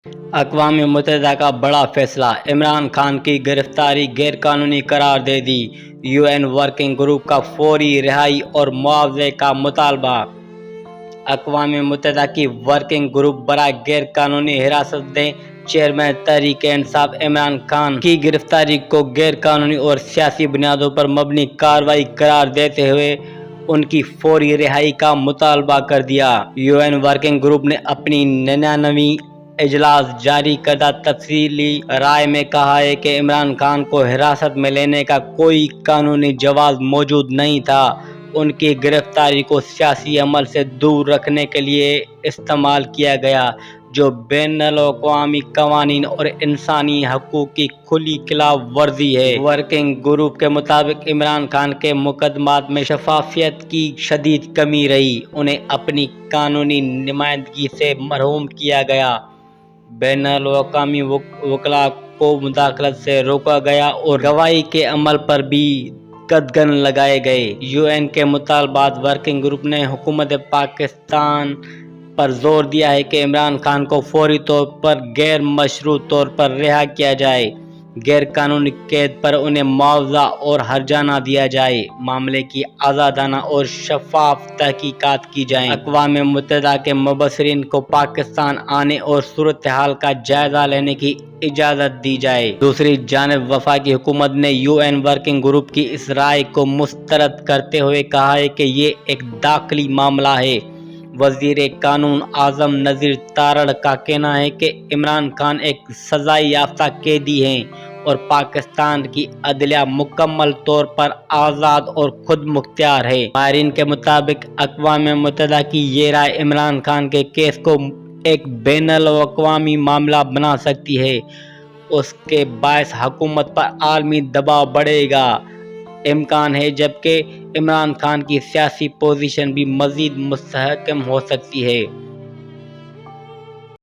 اقوام متحدہ کا بڑا فیصلہ، عمران خان کی گرفتاری غیر قانونی قرار دے دی۔ یو این ورکنگ گروپ کا فوری رہائی اور معاوضے کا مطالبہ۔ اقوام متحدہ کی ورکنگ گروپ برائے غیر قانونی حراست میں چیئرمین تحریک انصاف عمران خان کی گرفتاری کو غیر قانونی اور سیاسی بنیادوں پر مبنی کارروائی قرار دیتے ہوئے ان کی فوری رہائی کا مطالبہ کر دیا۔ یو این ورکنگ گروپ نے اپنی 99ویں اجلاس جاری کردہ تفصیلی رائے میں کہا ہے کہ عمران خان کو حراست میں لینے کا کوئی قانونی جواز موجود نہیں تھا۔ ان کی گرفتاری کو سیاسی عمل سے دور رکھنے کے لیے استعمال کیا گیا، جو بین الاقوامی قوانین اور انسانی حقوق کی کھلی خلاف ورزی ہے۔ ورکنگ گروپ کے مطابق عمران خان کے مقدمات میں شفافیت کی شدید کمی رہی، انہیں اپنی قانونی نمائندگی سے محروم کیا گیا، بین الاقوامی وکلاء کو مداخلت سے روکا گیا اور گواہی کے عمل پر بھی قدغن لگائے گئے۔ یو این کے مطالبات۔ ورکنگ گروپ نے حکومت پاکستان پر زور دیا ہے کہ عمران خان کو فوری طور پر غیر مشروط طور پر رہا کیا جائے، غیر قانونی قید پر انہیں معاوضہ اور ہرجانہ دیا جائے، معاملے کی آزادانہ اور شفاف تحقیقات کی جائیں، اقوام متحدہ کے مبصرین کو پاکستان آنے اور صورتحال کا جائزہ لینے کی اجازت دی جائے۔ دوسری جانب وفاقی حکومت نے یو این ورکنگ گروپ کی اس رائے کو مسترد کرتے ہوئے کہا ہے کہ یہ ایک داخلی معاملہ ہے۔ وزیر قانون اعظم نذیر تارڑ کا کہنا ہے کہ عمران خان ایک سزائے یافتہ قیدی ہیں اور پاکستان کی عدلیہ مکمل طور پر آزاد اور خود مختار ہے۔ ماہرین کے مطابق اقوام متحدہ کی یہ رائے عمران خان کے کیس کو ایک بین الاقوامی معاملہ بنا سکتی ہے۔ اس کے باعث حکومت پر عالمی دباؤ بڑھے گا امکان ہے، جبکہ عمران خان کی سیاسی پوزیشن بھی مزید مستحکم ہو سکتی ہے۔